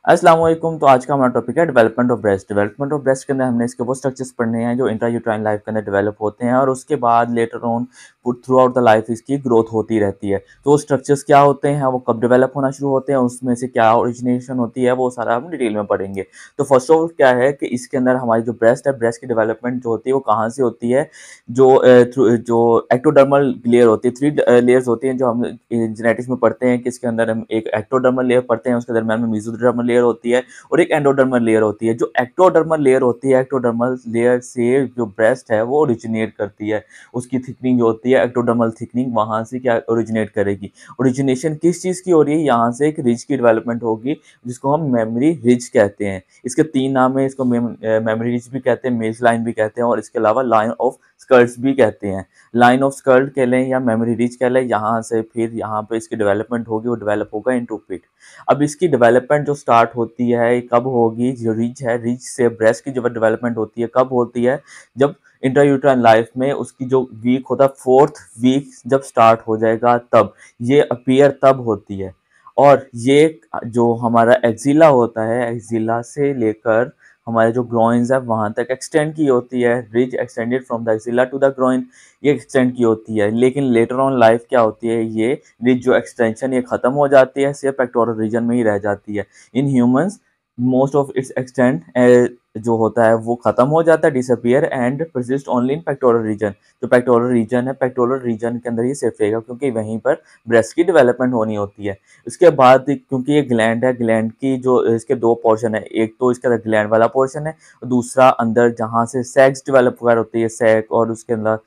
अस्सलाम वालेकुम। तो आज का हमारा टॉपिक है development of breast. Development of breast के अंदर हमने इसके वो स्ट्रक्चर्स पढ़ने हैं जो इंट्रायूट्राइन लाइफ के अंदर डेवलप होते हैं और उसके बाद later on through out the life इसकी ग्रोथ होती रहती है। तो वो स्ट्रक्चर्स क्या होते हैं, वो कब डेवलप होना शुरू होते हैं, उसमें से क्या ओरिजिनेशन होती है, वो सारा हम डिटेल में पढ़ेंगे। तो फर्स्ट ऑफ ऑल क्या है कि इसके अंदर हमारी जो ब्रेस्ट है, ब्रेस्ट की डेवलपमेंट जो होती है वो कहाँ से होती है। जो एक्टोडर्मल लेयर होती है, 3 लेयर्स होती हैं जो हम जेनेटिक्स में पढ़ते हैं कि इसके अंदर हम एक एक्टोडर्मल लेयर पढ़ते हैं, उसके दरम्यान में मेसोडर्मल लेयर होती है और एक एंडोडर्मल लेयर होती है। जो एक्टोडर्मल लेयर होती है, एक्टोडर्मल लेयर से जो ब्रेस्ट है वो ओरिजिनेट करती है। उसकी थिकनिंग जो होती है एक्टोडर्मल थिकनिंग, वहाँ से क्या ओरिजिनेट करेगी। ओरिजिनेशन किस चीज़ की हो रही है, यहाँ से एक रिज की डेवलपमेंट होगी जिसको हम मेमोरी रिज कहते हैं। इसके 3 नाम है, इसको मेमोरी रिज भी कहते हैं, मेज लाइन भी कहते हैं और इसके अलावा लाइन ऑफ स्कर्ट्स भी कहते हैं। लाइन ऑफ स्कर्ट कह लें या मेमोरी रिज कह लें, यहाँ से फिर यहाँ पे इसकी डेवलपमेंट होगी, वो डेवलप होगा इनटू पिट। अब इसकी डेवलपमेंट जो स्टार्ट होती है कब होगी, जो रिज है, रिज से ब्रेस्ट की जो डेवलपमेंट होती है कब होती है, जब इंट्रायूट्राइन लाइफ में उसकी जो वीक होता है, 4th वीक जब स्टार्ट हो जाएगा तब ये अपीयर तब होती है। और ये जो हमारा एक्जिला होता है, एक्जिला से लेकर हमारे जो ग्रोइन्स है वहाँ तक एक्सटेंड की होती है। Ridge extended from the axilla to the groin, ये एक्सटेंड की होती है। लेकिन लेटर ऑन लाइफ क्या होती है, ये रिज जो एक्सटेंशन ये खत्म हो जाती है, सिर्फ पेक्टोरल रीजन में ही रह जाती है। In humans most of its extent जो होता है वो खत्म हो जाता है, disappear and persist only in pectoral region. जो पेक्टोरल रीजन है, पेक्टोरल रीजन के अंदर ही सेफ रहेगा क्योंकि वहीं पर ब्रेस्ट की डेवलपमेंट होनी होती है। उसके बाद क्योंकि ये ग्लैंड है, ग्लैंड की जो इसके 2 पोर्शन है, एक तो इसका ग्लैंड वाला पोर्शन है, दूसरा अंदर जहाँ से सैक्स डेवलप वगैरह होती है, सैक और उसके अंदर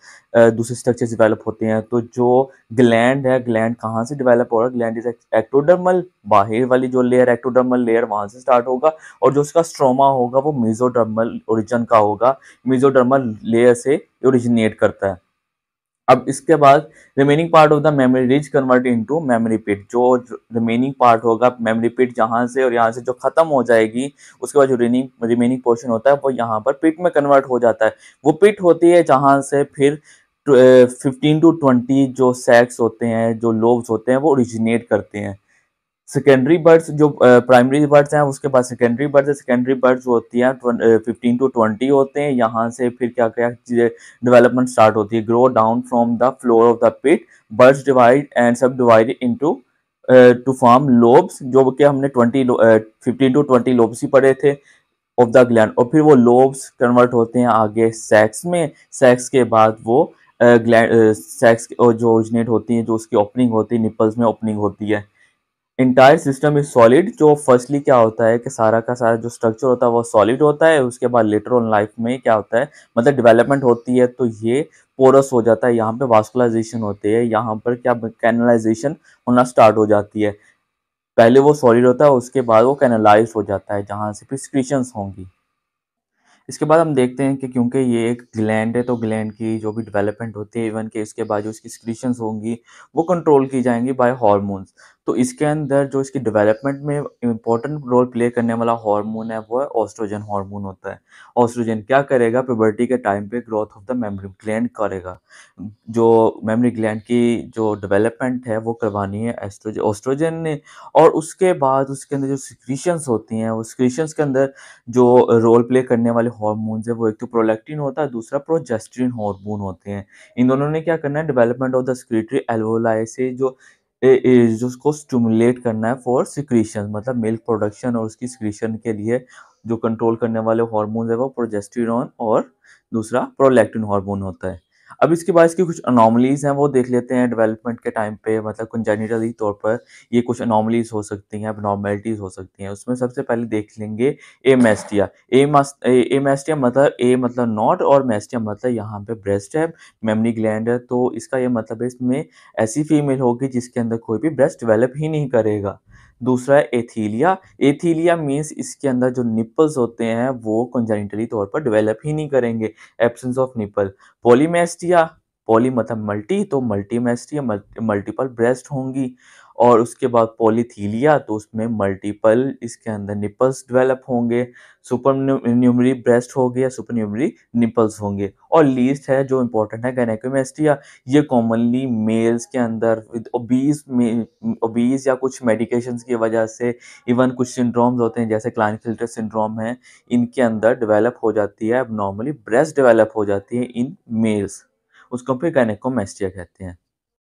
दूसरे स्ट्रक्चर्स डेवलप होते हैं। तो जो ग्लैंड है, ग्लैंड कहाँ से डेवलप हो रहा है, ग्लैंड इज एक्टोडर्मल, बाहर वाली जो लेयर एक्टोडर्मल लेयर वहाँ से स्टार्ट होगा और जो उसका स्ट्रोमा होगा वो मेसोडर्मल ओरिजिन का होगा, मेसोडर्मल लेयर से ओरिजिनेट करता है। अब इसके बाद remaining part of the memory ridge convert into memory pit. जो रिमेनिंग पार्ट होगा मेमोरी पिट जहाँ से और यहाँ से जो खत्म हो जाएगी, उसके बाद जो रिमेनिंग पोर्शन होता है वो यहाँ पर पिट में कन्वर्ट हो जाता है। वो पिट होती है जहाँ से फिर 15 to 20 जो सैक्स होते हैं, जो लोब्स होते हैं वो ओरिजिनेट करते हैं। सेकेंडरी बर्ड्स जो प्राइमरी बर्ड्स हैं उसके बाद सेकेंडरी बर्ड्स है। सेकेंडरी बर्ड्स जो होती हैं 15 to 20 होते हैं। यहाँ से फिर क्या क्या चीज़ें डेवलपमेंट स्टार्ट होती है। Grow down from the floor of the pit, buds divide and subdivide into two form lobes, जो कि हमने 15 to 20 लोब्स ही पढ़े थे ऑफ द ग्लैंड। और फिर वो लोब्स कन्वर्ट होते हैं आगे सैक्स में। सैक्स के बाद वो ग्लैंड सैक्स जो ओरिजिनेट होती हैं, जो उसकी ओपनिंग होती है, निपल्स में ओपनिंग होती है। Entire system is solid. जो फर्स्टली क्या होता है कि सारा का सारा जो स्ट्रक्चर होता है वो सॉलिड होता है। उसके बाद लेटर ऑन लाइफ में क्या होता है, मतलब डेवलपमेंट होती है तो ये पोरस हो जाता है, यहाँ पे वास्कुलाइजेशन होती है, यहाँ पर क्या कैनलाइजेशन होना स्टार्ट हो जाती है। पहले वो सॉलिड होता है, उसके बाद वो कैनलाइज हो जाता है जहाँ से फिर सिक्रीशंस होंगी। इसके बाद हम देखते हैं कि क्योंकि ये एक ग्लैंड है तो ग्लैंड की जो भी डेवलपमेंट होती है, इवन के इसके बाद जो इसकी सिक्रीशंस होंगी वो कंट्रोल की जाएंगी बाय हार्मोन्स। तो इसके अंदर जो इसकी डेवलपमेंट में इम्पोर्टेंट रोल प्ले करने वाला हार्मोन है वो है ऑस्ट्रोजन हार्मोन होता है। ऑस्ट्रोजन क्या करेगा, प्यूबर्टी के टाइम पे growth of the memory gland करेगा। जो मेमोरी ग्लैंड की जो डेवलपमेंट है वो करवानी है एस्ट्रोजन ऑस्ट्रोजन ने। और उसके बाद उसके अंदर जो सिक्रीशंस होती हैं, वो सिक्रीशंस के अंदर जो रोल प्ले करने वाले हार्मोन्स है वो एक तो प्रोलैक्टिन होता है, दूसरा प्रोजेस्टेरिन हार्मोन होते हैं। इन दोनों ने क्या करना है, development of the secretary alveoli से जो उसको स्टिमुलेट करना है फॉर सिक्रीशन, मतलब मिल्क प्रोडक्शन और उसकी सिक्रीशन के लिए जो कंट्रोल करने वाले हार्मोन्स है वो प्रोजेस्टेरॉन और दूसरा प्रोलैक्टिन हार्मोन होता है। अब इसके बाद इसकी कुछ अनोमलीज हैं वो देख लेते हैं डेवलपमेंट के टाइम पे, मतलब कंजेनिटली तौर पर ये कुछ अनोमलीज हो सकती हैं, abnormalities हो सकती हैं। उसमें सबसे पहले देख लेंगे एमेस्टिया। एमेस्टिया मतलब ए मतलब नॉट और मेस्टिया मतलब यहाँ पे ब्रेस्ट है, मेमरी ग्लैंड है। तो इसका ये मतलब है इसमें ऐसी फीमेल होगी जिसके अंदर कोई भी ब्रेस्ट डेवलप ही नहीं करेगा। दूसरा है एथीलिया। एथीलिया मीन्स इसके अंदर जो निपल्स होते हैं वो कंजेनिटली तौर पर डेवलप ही नहीं करेंगे, एब्सेंस ऑफ निपल। पॉलीमेस्टिया, पॉली मतलब मल्टी, तो मल्टीमेस्टिया मल्टीपल ब्रेस्ट होंगी। और उसके बाद पॉलीथीलिया, तो उसमें मल्टीपल इसके अंदर निपल्स डेवलप होंगे। सुपरन्यूमरी ब्रेस्ट हो गया, सुपरन्यूमरी निपल्स होंगे। और लीस्ट है जो इम्पोर्टेंट है गायनेकोमेस्टिया। ये कॉमनली मेल्स के अंदर विद ओबीज या कुछ मेडिकेशंस की वजह से, इवन कुछ सिंड्रोम्स होते हैं जैसे क्लाइनफिल्टर सिंड्रोम है, इनके अंदर डेवलप हो जाती है। अब नॉर्मली ब्रेस्ट डेवलप हो जाती है इन मेल्स, उसको फिर गायनेकोमेस्टिया कहते हैं।